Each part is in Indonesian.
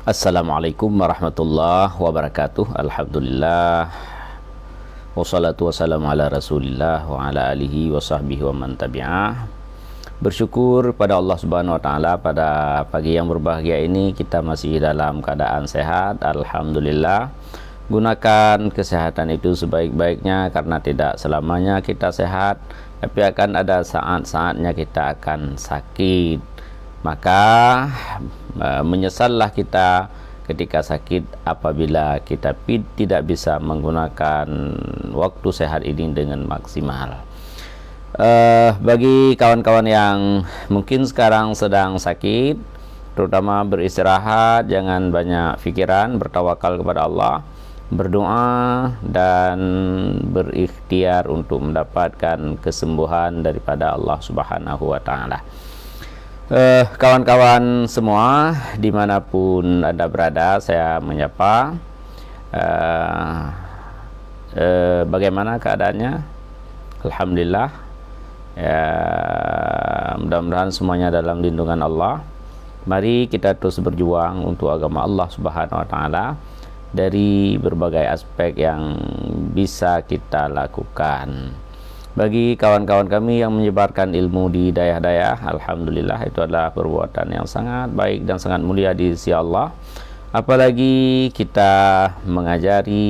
Assalamualaikum warahmatullahi wabarakatuh. Alhamdulillah. Wassalatu wassalamu ala rasulillah wa ala alihi wa sahbihi wa man tabi'ah. Bersyukur pada Allah subhanahu wa ta'ala, pada pagi yang berbahagia ini kita masih dalam keadaan sehat. Alhamdulillah. Gunakan kesehatan itu sebaik-baiknya, karena tidak selamanya kita sehat, tapi akan ada saat-saatnya kita akan sakit. Maka menyesallah kita ketika sakit apabila kita tidak bisa menggunakan waktu sehat ini dengan maksimal. Bagi kawan-kawan yang mungkin sekarang sedang sakit, terutama beristirahat, jangan banyak pikiran, bertawakal kepada Allah, berdoa dan berikhtiar untuk mendapatkan kesembuhan daripada Allah Subhanahu wa ta'ala. Kawan-kawan semua dimanapun Anda berada, saya menyapa. Bagaimana keadaannya? Alhamdulillah. Mudah-mudahan semuanya dalam lindungan Allah. Mari kita terus berjuang untuk agama Allah Subhanahu wa ta'ala dari berbagai aspek yang bisa kita lakukan. Bagi kawan-kawan kami yang menyebarkan ilmu di daerah-daerah, alhamdulillah, itu adalah perbuatan yang sangat baik dan sangat mulia di sisi Allah. Apalagi kita mengajari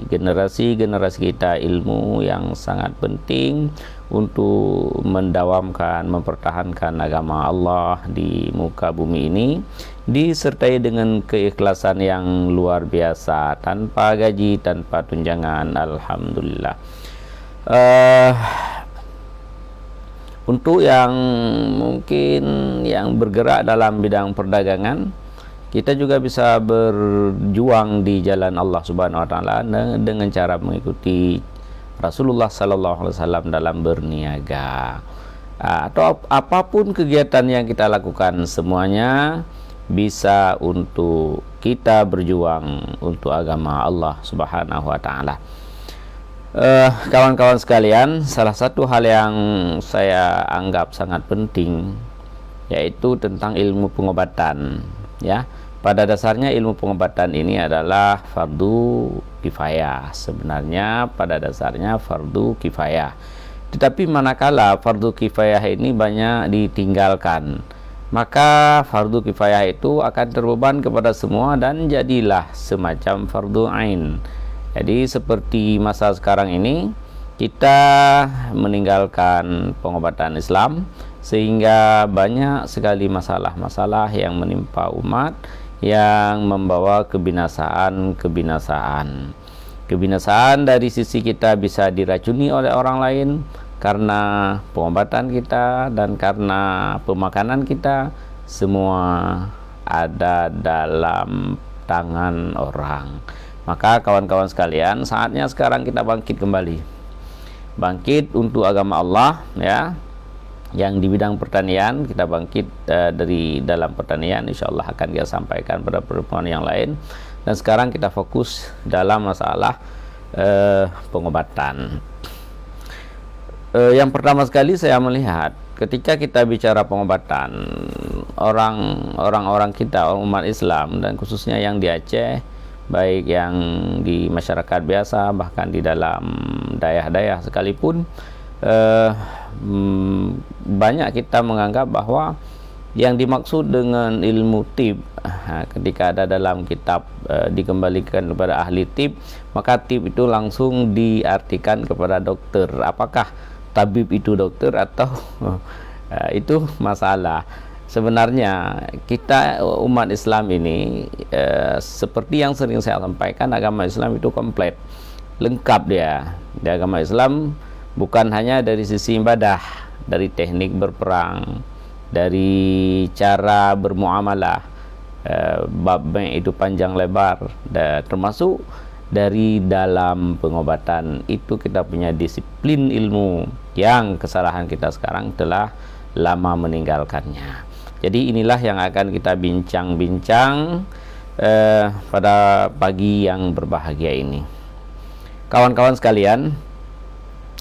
generasi-generasi kita ilmu yang sangat penting untuk mendawamkan, mempertahankan agama Allah di muka bumi ini, disertai dengan keikhlasan yang luar biasa, tanpa gaji, tanpa tunjangan. Alhamdulillah. Untuk yang mungkin yang bergerak dalam bidang perdagangan, kita juga bisa berjuang di jalan Allah Subhanahu wa ta'ala dengan cara mengikuti Rasulullah sallallahu alaihi wasallam dalam berniaga. Atau apapun kegiatan yang kita lakukan, semuanya bisa untuk kita berjuang untuk agama Allah Subhanahu wa ta'ala. Kawan-kawan sekalian, salah satu hal yang saya anggap sangat penting yaitu tentang ilmu pengobatan. Ya, pada dasarnya ilmu pengobatan ini adalah fardu kifayah. Sebenarnya pada dasarnya fardu kifayah. Tetapi manakala fardu kifayah ini banyak ditinggalkan, maka fardu kifayah itu akan terbeban kepada semua dan jadilah semacam fardu ain. Jadi seperti masa sekarang ini, kita meninggalkan pengobatan Islam, sehingga banyak sekali masalah-masalah yang menimpa umat yang membawa kebinasaan. Kebinasaan dari sisi kita bisa diracuni oleh orang lain karena pengobatan kita dan karena pemakanan kita, semua ada dalam tangan orang. Maka kawan-kawan sekalian, saatnya sekarang kita bangkit kembali. Bangkit untuk agama Allah, ya. Yang di bidang pertanian, kita bangkit dari dalam pertanian, insya Allah akan kita sampaikan pada pertemuan yang lain. Dan sekarang kita fokus dalam masalah pengobatan. Yang pertama sekali saya melihat, ketika kita bicara pengobatan, orang-orang kita, umat Islam, dan khususnya yang di Aceh, baik yang di masyarakat biasa, bahkan di dalam daerah-daerah sekalipun, banyak kita menganggap bahwa yang dimaksud dengan ilmu tib, ketika ada dalam kitab dikembalikan kepada ahli tib, maka tib itu langsung diartikan kepada dokter. Apakah tabib itu dokter atau itu masalah. Sebenarnya kita umat Islam ini, seperti yang sering saya sampaikan, agama Islam itu komplit, lengkap dia. Di agama Islam bukan hanya dari sisi ibadah, dari teknik berperang, dari cara bermuamalah, babnya itu panjang lebar, termasuk dari dalam pengobatan itu kita punya disiplin ilmu yang kesalahan kita sekarang telah lama meninggalkannya. Jadi inilah yang akan kita bincang-bincang pada pagi yang berbahagia ini. Kawan-kawan sekalian,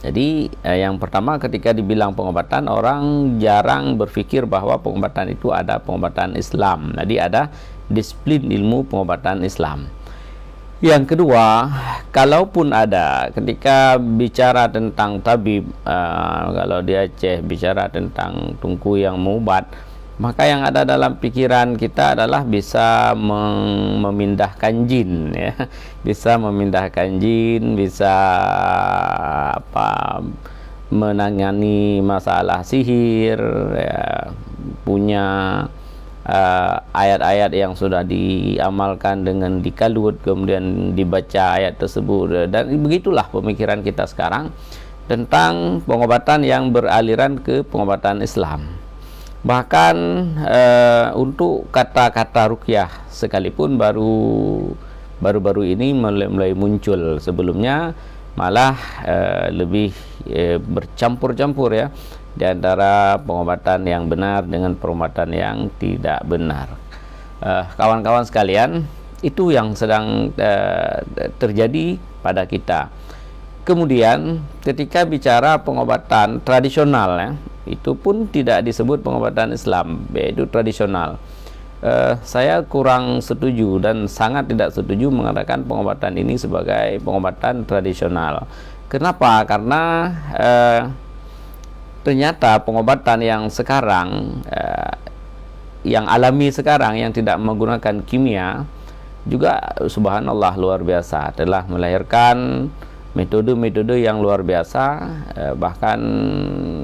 jadi yang pertama, ketika dibilang pengobatan, orang jarang berpikir bahwa pengobatan itu ada pengobatan Islam. Jadi ada disiplin ilmu pengobatan Islam. Yang kedua, kalaupun ada ketika bicara tentang tabib, kalau di Aceh bicara tentang tungku yang mubat, maka yang ada dalam pikiran kita adalah bisa memindahkan jin, ya, bisa memindahkan jin, bisa menangani masalah sihir, ya, punya ayat-ayat yang sudah diamalkan dengan dikalut, kemudian dibaca ayat tersebut, dan begitulah pemikiran kita sekarang tentang pengobatan yang beraliran ke pengobatan Islam. Bahkan untuk kata-kata ruqyah sekalipun baru-baru ini mulai muncul. Sebelumnya malah lebih bercampur-campur, ya, di antara pengobatan yang benar dengan pengobatan yang tidak benar. Kawan-kawan sekalian, itu yang sedang terjadi pada kita. Kemudian ketika bicara pengobatan tradisional, ya, itu pun tidak disebut pengobatan Islam, yaitu tradisional. Saya kurang setuju dan sangat tidak setuju mengatakan pengobatan ini sebagai pengobatan tradisional. Kenapa? Karena ternyata pengobatan yang sekarang, yang alami sekarang, yang tidak menggunakan kimia, juga subhanallah luar biasa, telah melahirkan metode-metode yang luar biasa, bahkan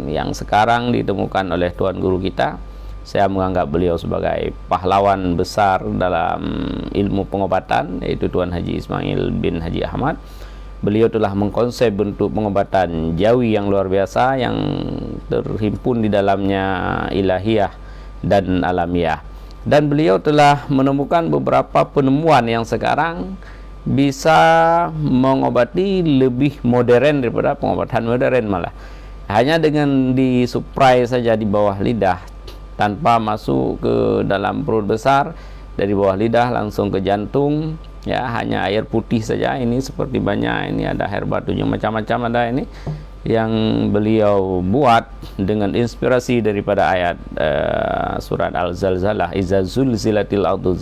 yang sekarang ditemukan oleh Tuan Guru kita. Saya menganggap beliau sebagai pahlawan besar dalam ilmu pengobatan, yaitu Tuan Haji Ismail bin Haji Ahmad. Beliau telah mengkonsep bentuk pengobatan jawi yang luar biasa, yang terhimpun di dalamnya ilahiyah dan alamiah. Dan beliau telah menemukan beberapa penemuan yang sekarang bisa mengobati lebih modern daripada pengobatan modern malah. Hanya dengan disuprai saja di bawah lidah, tanpa masuk ke dalam perut besar, dari bawah lidah langsung ke jantung, ya, hanya air putih saja. Ini seperti banyak, ini ada herba 7 macam-macam ada ini yang beliau buat dengan inspirasi daripada ayat surat Al-Zalzalah, iza zulzilatil ardu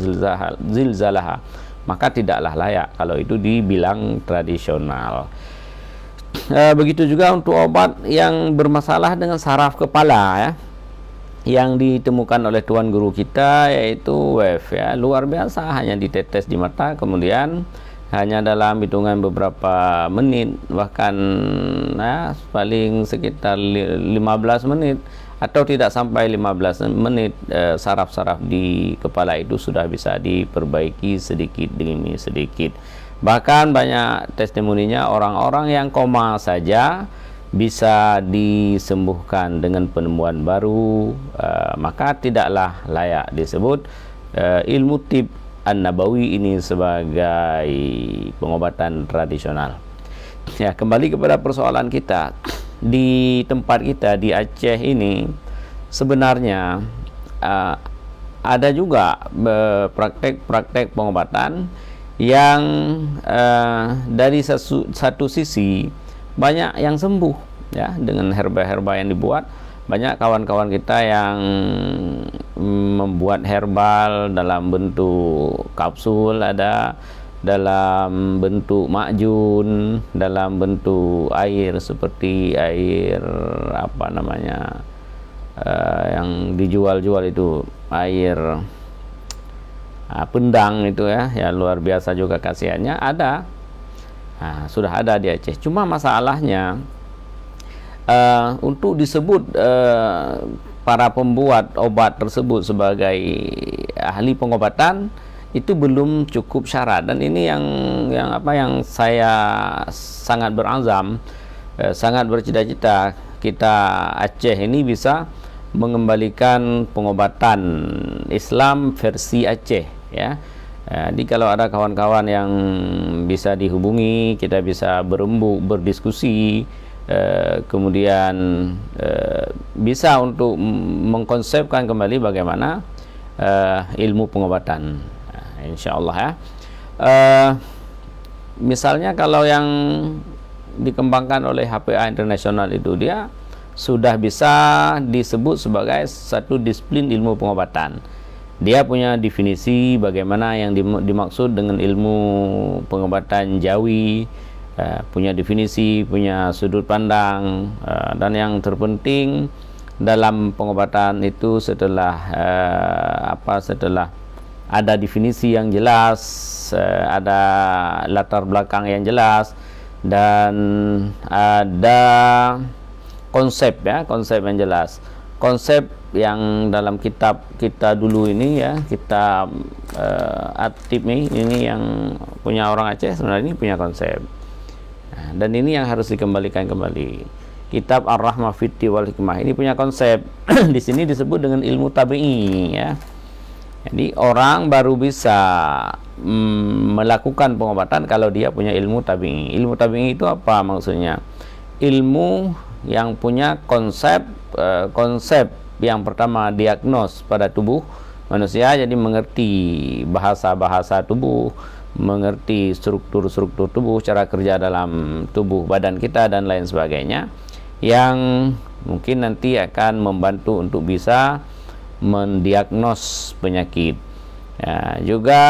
zilzalaha. Maka tidaklah layak kalau itu dibilang tradisional. Begitu juga untuk obat yang bermasalah dengan saraf kepala, ya, yang ditemukan oleh Tuan Guru kita, yaitu WEF, ya, luar biasa, hanya ditetes di mata, kemudian hanya dalam hitungan beberapa menit, bahkan paling sekitar 15 menit atau tidak sampai 15 menit, saraf-saraf di kepala itu sudah bisa diperbaiki sedikit demi sedikit. Bahkan banyak testimoninya orang-orang yang koma saja bisa disembuhkan dengan penemuan baru. Maka tidaklah layak disebut ilmu tib an-nabawi ini sebagai pengobatan tradisional. Ya, kembali kepada persoalan kita di tempat kita di Aceh ini, sebenarnya ada juga praktek-praktek pengobatan yang dari satu sisi banyak yang sembuh, ya, dengan herba-herba yang dibuat. Banyak kawan-kawan kita yang membuat herbal dalam bentuk kapsul, ada dalam bentuk makjun, dalam bentuk air seperti air yang dijual-jual itu, air pendang itu, ya luar biasa juga khasiatnya, ada. Sudah ada di Aceh. Cuma masalahnya untuk disebut para pembuat obat tersebut sebagai ahli pengobatan itu belum cukup syarat. Dan ini yang saya sangat berazam, sangat bercita-cita kita Aceh ini bisa mengembalikan pengobatan Islam versi Aceh, ya. Jadi kalau ada kawan-kawan yang bisa dihubungi, kita bisa berembuk, berdiskusi, kemudian bisa untuk mengkonsepkan kembali bagaimana ilmu pengobatan, insya Allah, ya. Misalnya kalau yang dikembangkan oleh HPA Internasional itu, dia sudah bisa disebut sebagai satu disiplin ilmu pengobatan. dia punya definisi bagaimana yang dimaksud dengan ilmu pengobatan jawi, punya definisi, punya sudut pandang, dan yang terpenting dalam pengobatan itu setelah setelah ada definisi yang jelas, ada latar belakang yang jelas, dan ada konsep yang jelas. Konsep yang dalam kitab kita dulu ini ya, kitab At-Tib ini yang punya orang Aceh, sebenarnya ini punya konsep. Nah, dan ini yang harus dikembalikan kembali. Kitab Ar-Rahmah Fitti wal Hikmah ini punya konsep. Di sini disebut dengan ilmu tabi'i ya. Jadi orang baru bisa melakukan pengobatan kalau dia punya ilmu tabi'i. Ilmu tabi'i itu apa maksudnya? Ilmu yang punya konsep yang pertama diagnos pada tubuh manusia, jadi mengerti bahasa-bahasa tubuh, mengerti struktur-struktur tubuh, cara kerja dalam tubuh badan kita dan lain sebagainya, yang mungkin nanti akan membantu untuk bisa mendiagnos penyakit. Ya, juga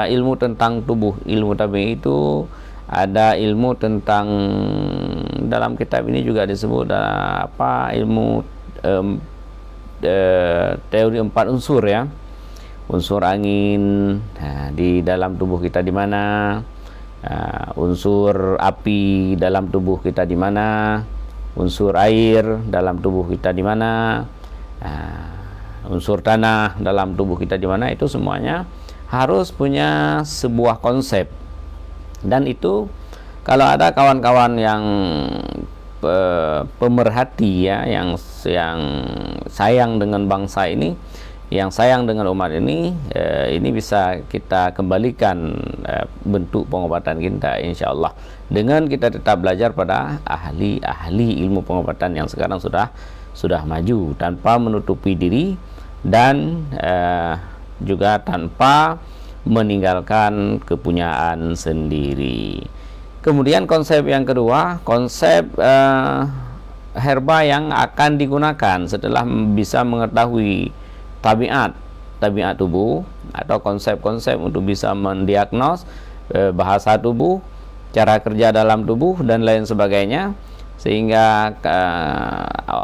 ilmu tentang tubuh, ilmu tabi'i itu ada ilmu tentang, dalam kitab ini juga disebut ilmu teori 4 unsur ya. Unsur angin di dalam tubuh kita di mana, unsur api dalam tubuh kita di mana, unsur air dalam tubuh kita di mana, unsur tanah dalam tubuh kita di mana. Itu semuanya harus punya sebuah konsep. Dan itu kalau ada kawan-kawan yang pemerhati ya, yang sayang dengan bangsa ini, yang sayang dengan umat ini bisa kita kembalikan bentuk pengobatan kita insyaallah, dengan kita tetap belajar pada ahli-ahli ilmu pengobatan yang sekarang sudah maju, tanpa menutupi diri dan juga tanpa meninggalkan kepunyaan sendiri. Kemudian konsep yang kedua, konsep herba yang akan digunakan setelah bisa mengetahui tabiat tubuh, atau konsep-konsep untuk bisa mendiagnos bahasa tubuh, cara kerja dalam tubuh dan lain sebagainya, sehingga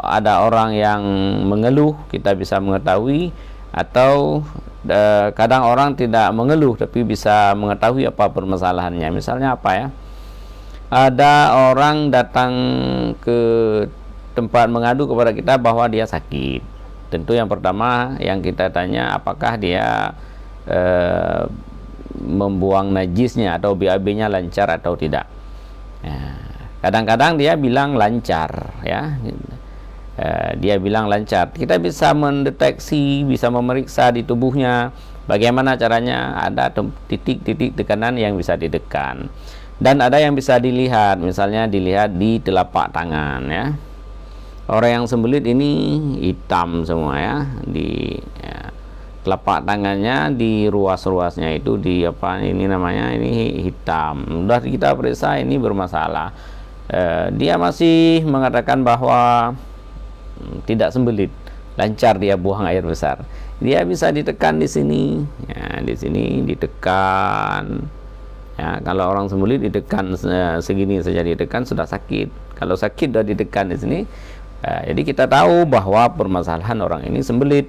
ada orang yang mengeluh kita bisa mengetahui, atau kadang orang tidak mengeluh tapi bisa mengetahui apa permasalahannya. Misalnya apa ya, ada orang datang ke tempat mengadu kepada kita bahwa dia sakit. Tentu yang pertama yang kita tanya, apakah dia membuang najisnya atau BAB-nya lancar atau tidak. Kadang-kadang dia bilang lancar ya. Dia bilang lancar. Kita bisa mendeteksi, bisa memeriksa di tubuhnya bagaimana caranya. Ada titik-titik tekanan yang bisa ditekan, dan ada yang bisa dilihat, misalnya dilihat di telapak tangan ya. Orang yang sembelit ini hitam semua ya, di telapak tangannya, di ruas-ruasnya itu di ini hitam. Sudah kita periksa, ini bermasalah. Dia masih mengatakan bahwa tidak sembelit, lancar, dia buang air besar. Dia bisa ditekan di sini ya, di sini ditekan ya. Kalau orang sembelit ditekan segini saja, ditekan sudah sakit. Kalau sakit sudah ditekan di sini, jadi kita tahu bahwa permasalahan orang ini sembelit.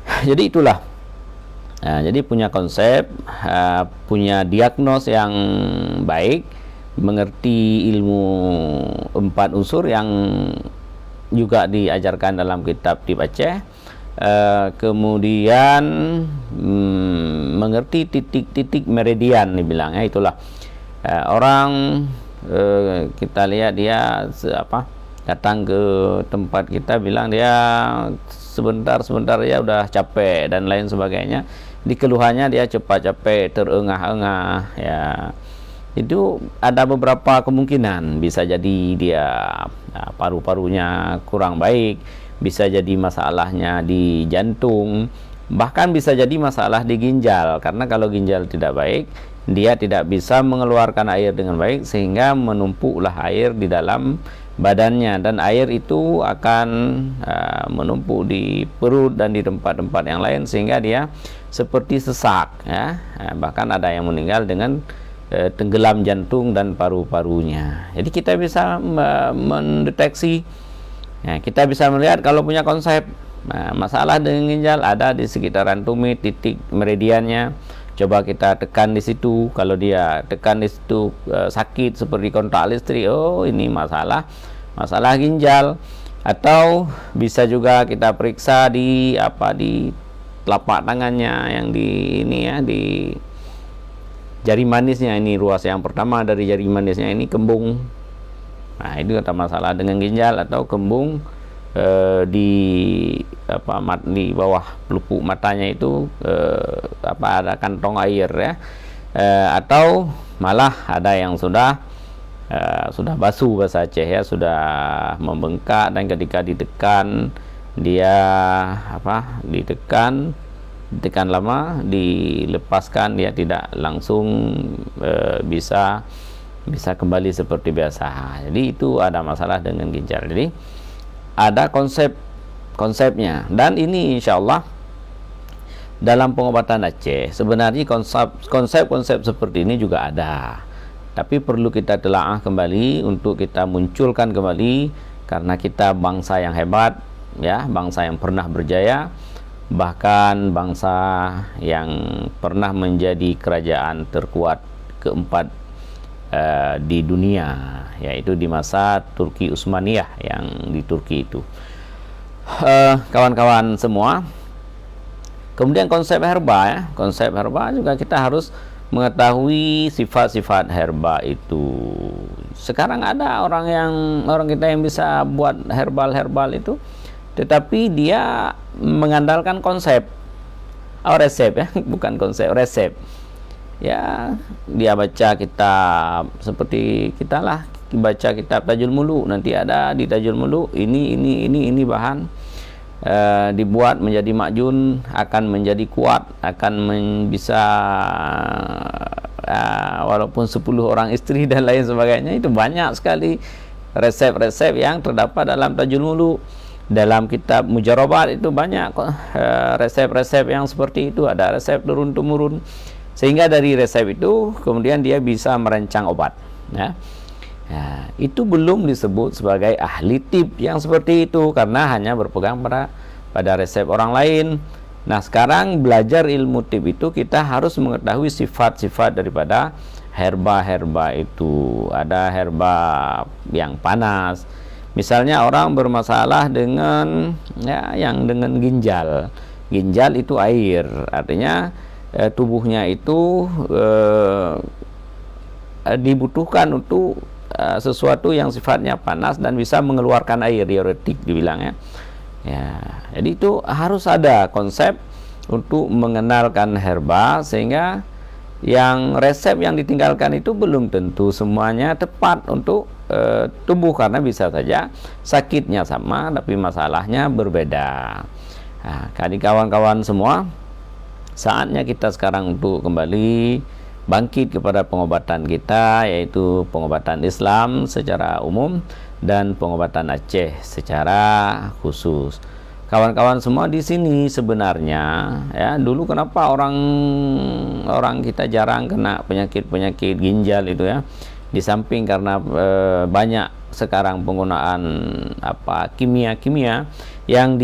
Jadi itulah, jadi punya konsep, punya diagnos yang baik, mengerti ilmu 4 unsur yang juga diajarkan dalam kitab Tib Aceh, kemudian mengerti titik-titik meridian dibilangnya. Itulah orang kita lihat dia datang ke tempat kita, bilang dia sebentar ya udah capek dan lain sebagainya. Di keluhannya dia cepat capek, terengah-engah ya. Itu ada beberapa kemungkinan, bisa jadi dia paru-parunya kurang baik, bisa jadi masalahnya di jantung, bahkan bisa jadi masalah di ginjal, karena kalau ginjal tidak baik, dia tidak bisa mengeluarkan air dengan baik, sehingga menumpuklah air di dalam badannya, dan air itu akan menumpuk di perut dan di tempat-tempat yang lain sehingga dia seperti sesak, ya. Bahkan ada yang meninggal dengan tenggelam jantung dan paru-parunya. Jadi kita bisa mendeteksi, ya, kita bisa melihat kalau punya konsep masalah dengan ginjal ada di sekitaran tumit, titik meridiannya. Coba kita tekan di situ. Kalau dia tekan di situ sakit seperti kontak listrik, oh ini masalah ginjal. Atau bisa juga kita periksa di telapak tangannya, yang di ini ya, di jari manisnya. Ini ruas yang pertama dari jari manisnya ini kembung. Nah, itu ada masalah dengan ginjal. Atau kembung di bawah pelupuk matanya itu ada kantong air, ya. Atau malah ada yang sudah basuh, bahasa Aceh, ya, sudah membengkak, dan ketika ditekan dia ditekan lama, dilepaskan, dia tidak langsung bisa kembali seperti biasa. Jadi itu ada masalah dengan ginjal. Jadi ada konsepnya, dan ini insya Allah dalam pengobatan Aceh sebenarnya konsep seperti ini juga ada, tapi perlu kita telaah kembali untuk kita munculkan kembali, karena kita bangsa yang hebat, ya, bangsa yang pernah berjaya, bahkan bangsa yang pernah menjadi kerajaan terkuat keempat di dunia, yaitu di masa Turki Utsmaniyah yang di Turki itu. Kawan-kawan semua, kemudian konsep herba, ya, konsep herba juga kita harus mengetahui sifat-sifat herba itu. Sekarang ada orang kita yang bisa buat herbal itu, tetapi dia mengandalkan konsep, resep, ya, bukan konsep, resep. Ya, dia baca kitab seperti kita lah, baca kitab Tajul Mulu, nanti ada di Tajul Mulu ini bahan dibuat menjadi makjun, akan menjadi kuat, akan bisa walaupun 10 orang istri dan lain sebagainya. Itu banyak sekali resep-resep yang terdapat dalam Tajul Mulu. Dalam kitab Mujarrabat itu banyak resep-resep yang seperti itu, ada resep turun-temurun, sehingga dari resep itu kemudian dia bisa merancang obat, ya. Ya, itu belum disebut sebagai ahli tib yang seperti itu, karena hanya berpegang pada resep orang lain. Nah, sekarang belajar ilmu tib itu kita harus mengetahui sifat-sifat daripada herba-herba itu. Ada herba yang panas, misalnya orang bermasalah dengan, ya, yang dengan ginjal itu air, artinya tubuhnya itu dibutuhkan untuk sesuatu yang sifatnya panas dan bisa mengeluarkan air, diuretik dibilangnya. Ya, jadi itu harus ada konsep untuk mengenalkan herba, sehingga yang resep yang ditinggalkan itu belum tentu semuanya tepat untuk tubuh, karena bisa saja sakitnya sama tapi masalahnya berbeda. Nah, kawan-kawan semua, saatnya kita sekarang untuk kembali bangkit kepada pengobatan kita, yaitu pengobatan Islam secara umum dan pengobatan Aceh secara khusus. Kawan-kawan semua, di sini sebenarnya, ya, dulu kenapa orang kita jarang kena penyakit ginjal itu, ya, di samping karena banyak sekarang penggunaan kimia yang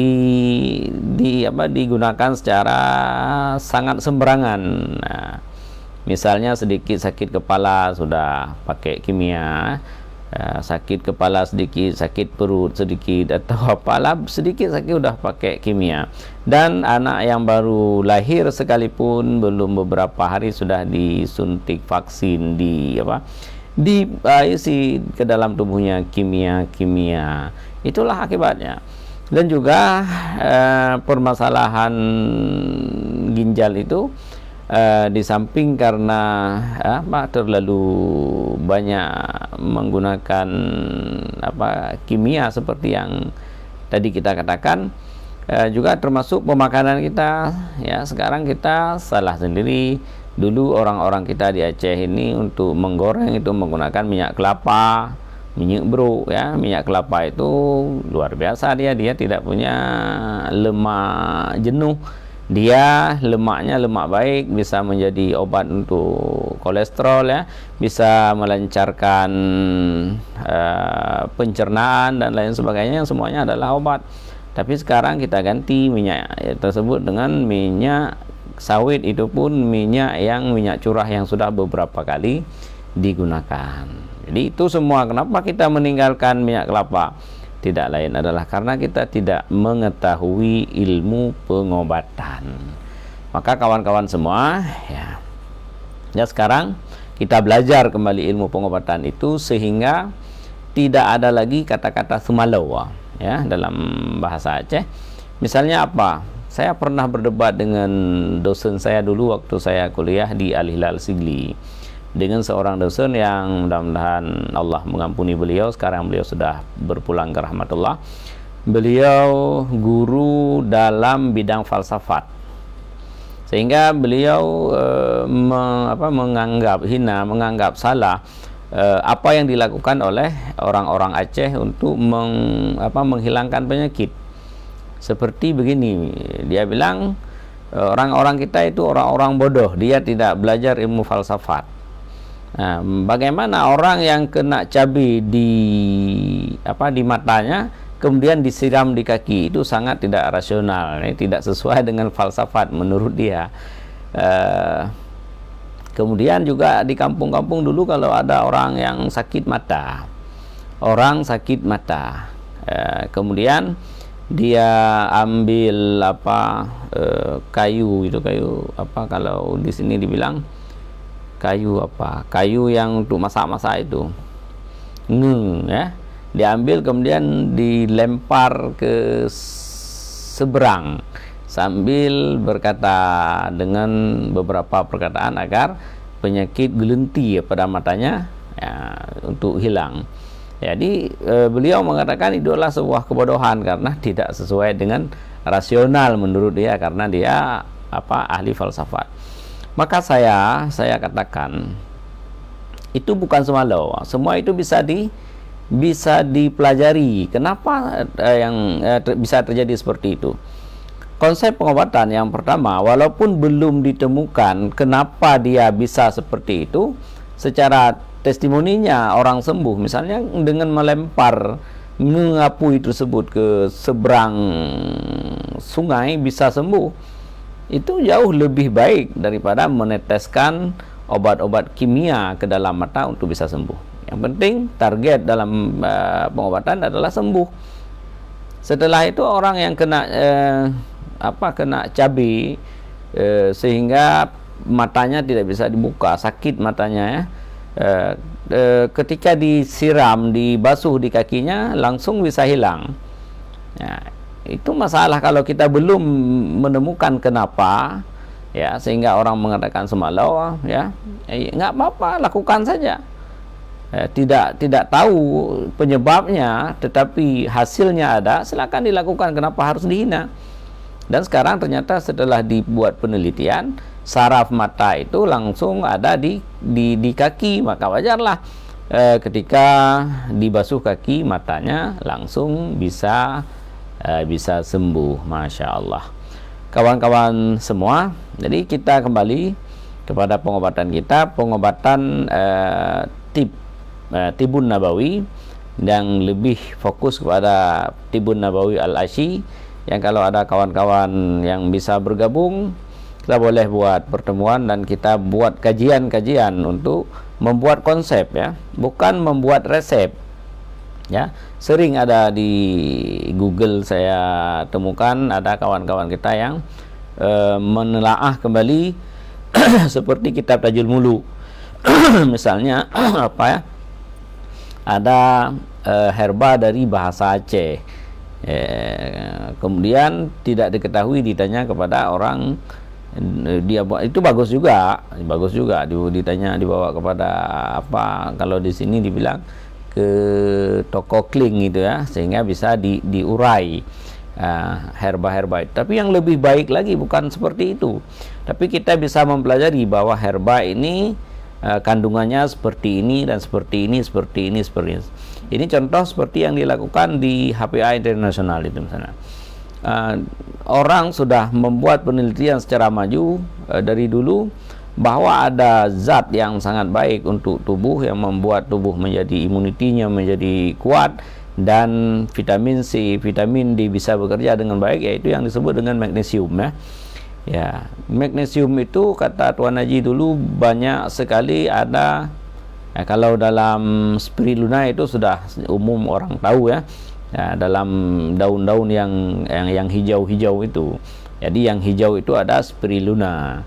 digunakan secara sangat sembarangan. Nah, misalnya sedikit sakit kepala sudah pakai kimia, sakit kepala sedikit, sakit perut sedikit, atau apalah sedikit sakit udah pakai kimia. Dan anak yang baru lahir sekalipun belum beberapa hari sudah disuntik vaksin, diisi ke dalam tubuhnya kimia. Itulah akibatnya. Dan juga permasalahan ginjal itu di samping karena terlalu banyak menggunakan kimia seperti yang tadi kita katakan, juga termasuk pemakanan kita, ya. Sekarang kita salah sendiri. Dulu orang-orang kita di Aceh ini untuk menggoreng itu menggunakan minyak kelapa, minyak bro ya, minyak kelapa itu luar biasa, dia tidak punya lemak jenuh, dia lemaknya lemak baik, bisa menjadi obat untuk kolesterol ya, bisa melancarkan pencernaan dan lain sebagainya, yang semuanya adalah obat. Tapi sekarang kita ganti minyak tersebut dengan minyak sawit, itu pun minyak curah yang sudah beberapa kali digunakan. Jadi itu semua kenapa kita meninggalkan minyak kelapa? Tidak lain adalah karena kita tidak mengetahui ilmu pengobatan. Maka kawan-kawan semua ya sekarang kita belajar kembali ilmu pengobatan itu, sehingga tidak ada lagi kata-kata semalau ya dalam bahasa Aceh. Misalnya apa? Saya pernah berdebat dengan dosen saya dulu waktu saya kuliah di Al-Hilal Sigli, dengan seorang dosen yang mudah-mudahan Allah mengampuni beliau. Sekarang beliau sudah berpulang ke rahmatullah. Beliau guru dalam bidang falsafat, sehingga beliau menganggap hina, menganggap salah apa yang dilakukan oleh orang-orang Aceh untuk menghilangkan penyakit. Seperti begini, dia bilang orang-orang kita itu orang-orang bodoh, dia tidak belajar ilmu falsafat. Nah, bagaimana orang yang kena cabai di matanya kemudian disiram di kaki, itu sangat tidak rasional, tidak sesuai dengan falsafat menurut dia. Kemudian juga di kampung-kampung dulu kalau ada orang yang sakit mata, kemudian dia ambil kayu kalau di sini dibilang kayu yang untuk masak-masak itu, diambil kemudian dilempar ke seberang sambil berkata dengan beberapa perkataan agar penyakit gelenti pada matanya untuk hilang. Jadi beliau mengatakan itu adalah sebuah kebodohan karena tidak sesuai dengan rasional menurut dia, karena dia ahli falsafat. Maka saya katakan itu bukan semalau, semua itu bisa dipelajari. Kenapa bisa terjadi seperti itu? Konsep pengobatan yang pertama, walaupun belum ditemukan kenapa dia bisa seperti itu, secara testimoninya orang sembuh, misalnya dengan melempar ngapui tersebut ke seberang sungai bisa sembuh, itu jauh lebih baik daripada meneteskan obat-obat kimia ke dalam mata untuk bisa sembuh. Yang penting target dalam pengobatan adalah sembuh. Setelah itu orang yang kena cabai sehingga matanya tidak bisa dibuka, sakit matanya ketika disiram, dibasuh di kakinya langsung bisa hilang. Itu masalah kalau kita belum menemukan kenapa sehingga orang mengatakan semalau nggak apa-apa, lakukan saja. Tidak tahu penyebabnya tetapi hasilnya ada, silakan dilakukan, kenapa harus dihina. Dan sekarang ternyata setelah dibuat penelitian, saraf mata itu langsung ada di kaki, maka wajarlah ketika dibasuh kaki matanya langsung bisa sembuh. Masya Allah. Kawan-kawan semua, jadi kita kembali kepada pengobatan kita, pengobatan Tibun Nabawi, yang lebih fokus kepada Tibun Nabawi Al-Asyi, yang kalau ada kawan-kawan yang bisa bergabung, kita boleh buat pertemuan dan kita buat kajian-kajian untuk membuat konsep, bukan membuat resep. Sering ada di Google saya temukan ada kawan-kawan kita yang menelaah kembali seperti kitab Tajul Muluk. Misalnya ada herba dari bahasa Aceh, kemudian tidak diketahui, ditanya kepada orang, dia itu bagus juga ditanya, dibawa kepada kalau di sini dibilang ke toko kling gitu sehingga bisa diurai herba-herba itu. Tapi yang lebih baik lagi bukan seperti itu, tapi kita bisa mempelajari bahwa herba ini kandungannya seperti ini dan seperti ini. Ini contoh seperti yang dilakukan di HPA Internasional itu misalnya. Orang sudah membuat penelitian secara maju dari dulu bahwa ada zat yang sangat baik untuk tubuh yang membuat tubuh menjadi imunitinya menjadi kuat, dan vitamin C, vitamin D bisa bekerja dengan baik, yaitu yang disebut dengan magnesium ya. Ya, magnesium itu kata Tuan Haji dulu banyak sekali ada. Kalau dalam spirulina itu sudah umum orang tahu ya. Ya, dalam daun-daun yang hijau-hijau itu. Jadi yang hijau itu ada spirulina.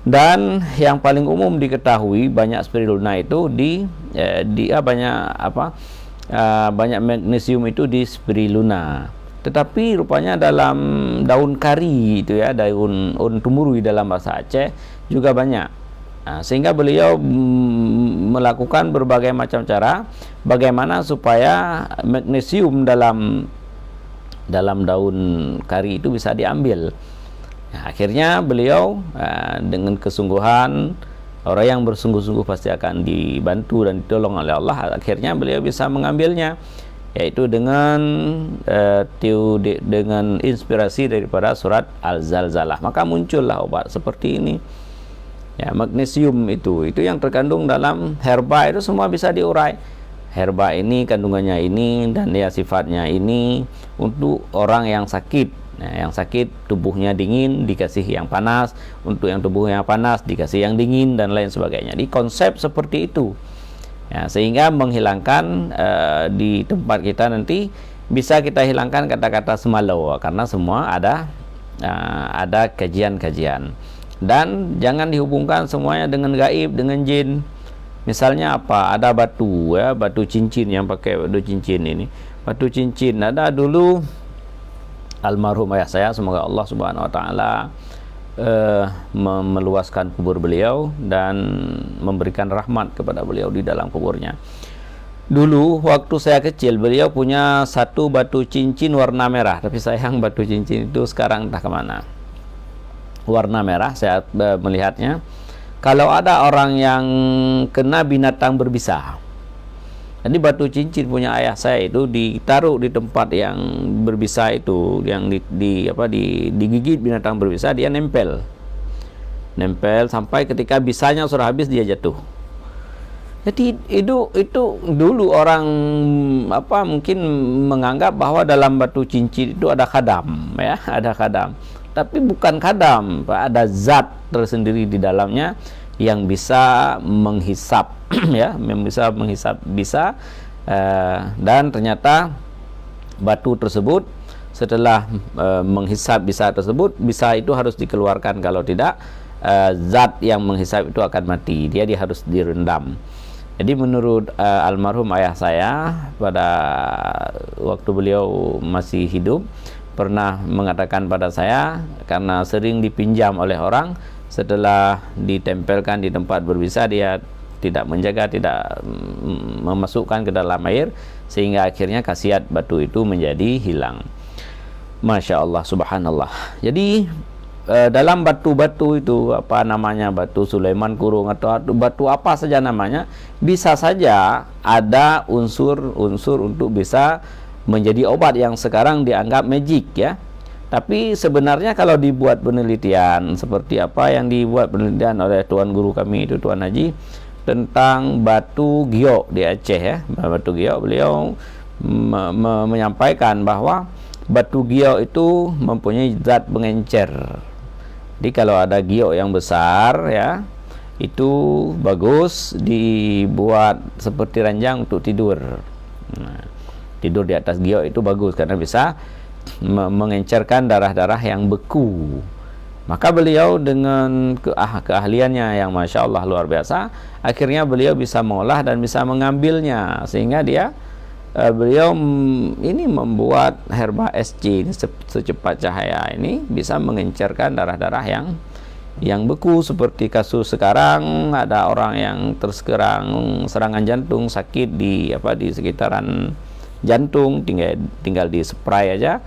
Dan yang paling umum diketahui banyak spirulina itu banyak magnesium itu di spirulina. Tetapi rupanya dalam daun kari itu ya, daun tumurui dalam bahasa Aceh juga banyak. Sehingga beliau melakukan berbagai macam cara bagaimana supaya magnesium dalam daun kari itu bisa diambil. Akhirnya beliau dengan kesungguhan, orang yang bersungguh-sungguh pasti akan dibantu dan ditolong oleh Allah. Akhirnya beliau bisa mengambilnya, yaitu dengan dengan inspirasi daripada surat Al-Zalzalah. Maka muncullah obat seperti ini. Ya, magnesium itu yang terkandung dalam herba itu semua bisa diurai. Herba ini kandungannya ini dan ya sifatnya ini untuk orang yang sakit. Nah, yang sakit tubuhnya dingin dikasih yang panas, untuk yang tubuhnya panas dikasih yang dingin dan lain sebagainya. Di konsep seperti itu. Ya, sehingga menghilangkan di tempat kita nanti bisa kita hilangkan kata-kata semalau karena semua ada kajian-kajian. Dan jangan dihubungkan semuanya dengan gaib, dengan jin. Misalnya apa? Ada batu ya, batu cincin yang pakai batu cincin ini. Batu cincin ada dulu almarhum ayah saya, semoga Allah Subhanahu wa taala meluaskan kubur beliau dan memberikan rahmat kepada beliau di dalam kuburnya. Dulu waktu saya kecil beliau punya satu batu cincin warna merah, tapi sayang batu cincin itu sekarang entah kemana. Warna merah saya melihatnya. Kalau ada orang yang kena binatang berbisa, jadi batu cincin punya ayah saya itu ditaruh di tempat yang berbisa itu, yang digigit binatang berbisa, dia nempel sampai ketika bisanya sudah habis dia jatuh. Jadi itu dulu orang mungkin menganggap bahwa dalam batu cincin itu ada khadam ya, ada khadam. Tapi bukan khadam, ada zat tersendiri di dalamnya yang bisa menghisap ya, dan ternyata batu tersebut setelah menghisap bisa tersebut, bisa itu harus dikeluarkan, kalau tidak zat yang menghisap itu akan mati, dia harus direndam. Jadi menurut almarhum ayah saya pada waktu beliau masih hidup pernah mengatakan pada saya, karena sering dipinjam oleh orang, setelah ditempelkan di tempat berbisa dia tidak menjaga, tidak memasukkan ke dalam air, sehingga akhirnya khasiat batu itu menjadi hilang. Masya Allah, subhanallah. Jadi dalam batu-batu itu batu Sulaiman Kurung atau batu apa saja namanya, bisa saja ada unsur-unsur untuk bisa menjadi obat yang sekarang dianggap magic ya. Tapi sebenarnya kalau dibuat penelitian seperti apa yang dibuat penelitian oleh tuan guru kami itu, Tuan Haji, tentang batu giok di Aceh ya. Batu giok, beliau menyampaikan bahwa batu giok itu mempunyai zat pengencer. Jadi kalau ada giok yang besar ya, itu bagus dibuat seperti ranjang untuk tidur. Tidur di atas giok itu bagus karena bisa mengencerkan darah-darah yang beku. Maka beliau dengan keahliannya yang Masya Allah luar biasa, akhirnya beliau bisa mengolah dan bisa mengambilnya, sehingga beliau ini membuat herba SC ini, secepat cahaya ini bisa mengencerkan darah-darah yang beku. Seperti kasus sekarang ada orang yang terserang serangan jantung, sakit di sekitaran jantung, tinggal di spray aja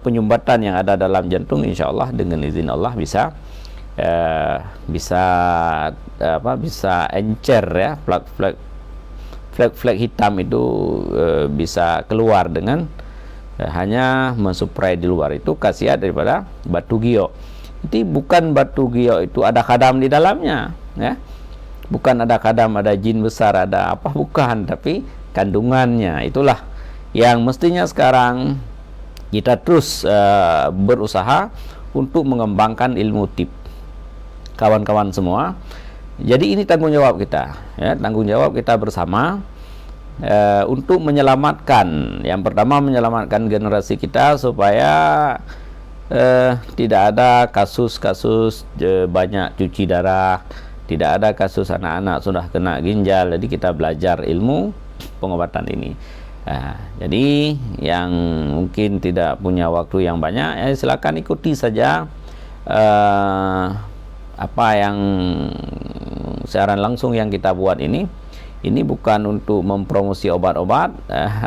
penyumbatan yang ada dalam jantung, insya Allah dengan izin Allah bisa bisa encer ya, flek-flek hitam itu bisa keluar dengan hanya mensupply di luar. Itu khasiat daripada batu giok. Jadi bukan batu giok itu ada khadam di dalamnya, ya. Bukan ada khadam, ada jin besar, ada apa, bukan, tapi kandungannya. Itulah yang mestinya sekarang kita terus berusaha untuk mengembangkan ilmu tip, kawan-kawan semua. Jadi ini tanggung jawab kita, ya, tanggung jawab kita bersama untuk menyelamatkan. Yang pertama, menyelamatkan generasi kita supaya tidak ada kasus-kasus banyak cuci darah, tidak ada kasus anak-anak sudah kena ginjal. Jadi kita belajar ilmu pengobatan ini. Jadi yang mungkin tidak punya waktu yang banyak, ya silakan ikuti saja apa yang siaran langsung yang kita buat ini. Ini bukan untuk mempromosi obat-obat.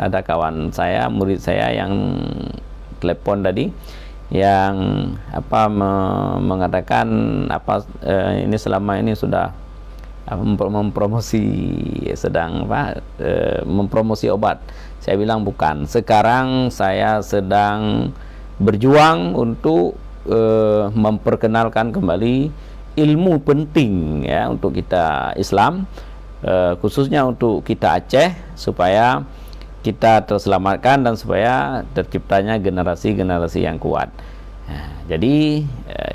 Ada kawan saya, murid saya yang telepon tadi, yang mengatakan ini selama ini sudah mempromosi, sedang mempromosi obat. Saya bilang bukan. Sekarang saya sedang berjuang untuk memperkenalkan kembali ilmu penting, ya, untuk kita Islam, khususnya untuk kita Aceh, supaya kita terselamatkan dan supaya terciptanya generasi-generasi yang kuat. Jadi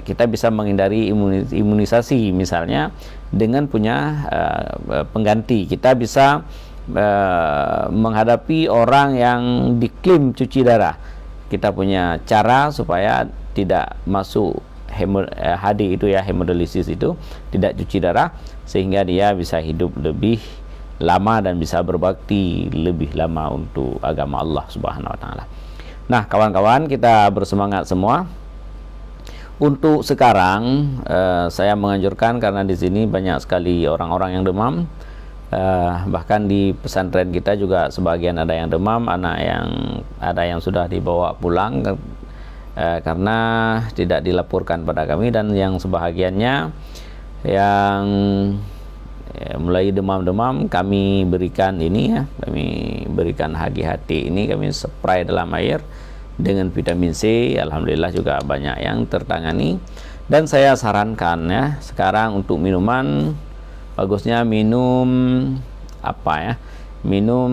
kita bisa menghindari imunisasi misalnya dengan punya pengganti. Kita bisa menghadapi orang yang diklaim cuci darah. Kita punya cara supaya tidak masuk HD itu, ya, hemodialisis itu, tidak cuci darah, sehingga dia bisa hidup lebih lama dan bisa berbakti lebih lama untuk agama Allah Subhanahu wa taala. Nah, kawan-kawan, kita bersemangat semua. Untuk sekarang saya menganjurkan, karena di sini banyak sekali orang-orang yang demam, bahkan di pesantren kita juga sebagian ada yang demam, ada yang sudah dibawa pulang karena tidak dilaporkan pada kami, dan yang sebahagiannya yang mulai demam-demam kami berikan ini, ya, kami berikan HGHT ini, kami spray dalam air dengan vitamin C. Alhamdulillah juga banyak yang tertangani. Dan saya sarankan, ya, sekarang untuk minuman, bagusnya minum minum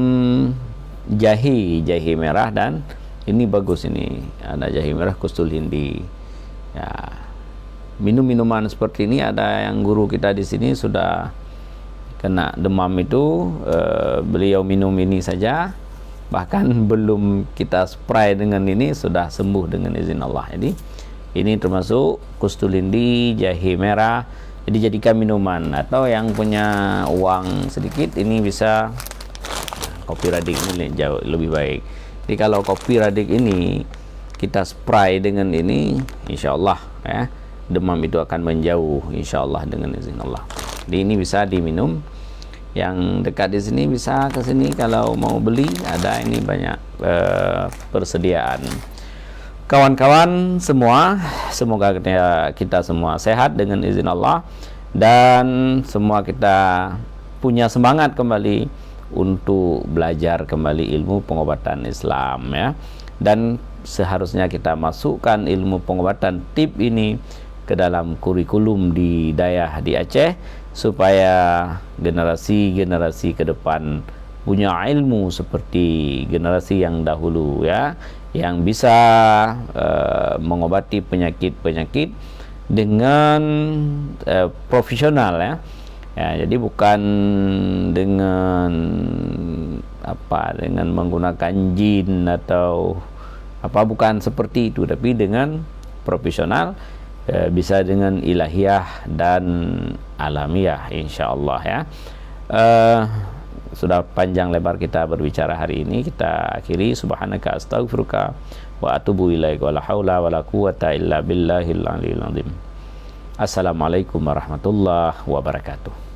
jahe merah, dan ini bagus, ini ada jahe merah kustul hindi, ya. Minum minuman seperti ini. Ada yang guru kita di sini sudah kena demam itu, beliau minum ini saja, bahkan belum kita spray dengan ini sudah sembuh dengan izin Allah. Jadi ini termasuk kustul hindi, jahe merah. Jadi jadikan minuman. Atau yang punya uang sedikit, ini bisa kopi radik, ini jauh lebih baik. Jadi kalau kopi radik ini kita spray dengan ini, insya Allah, ya, demam itu akan menjauh, insya Allah, dengan izin Allah. Jadi ini bisa diminum. Yang dekat di sini bisa ke sini kalau mau beli, ada ini banyak persediaan. Kawan-kawan semua, semoga kita semua sehat dengan izin Allah, dan semua kita punya semangat kembali untuk belajar kembali ilmu pengobatan Islam, ya. Dan seharusnya kita masukkan ilmu pengobatan tip ini ke dalam kurikulum di daerah di Aceh, supaya generasi-generasi ke depan punya ilmu seperti generasi yang dahulu, ya, yang bisa mengobati penyakit-penyakit dengan profesional, ya. Ya, jadi bukan dengan dengan menggunakan jin atau bukan seperti itu, tapi dengan profesional, bisa dengan ilahiyah dan alamiah, insyaallah, ya. Sudah panjang lebar kita berbicara hari ini, kita akhiri. Subhanaka astaghfiruka wa atubu ilaika, wala haula wala quwata illa billahil aliyil azim. Assalamualaikum warahmatullahi wabarakatuh.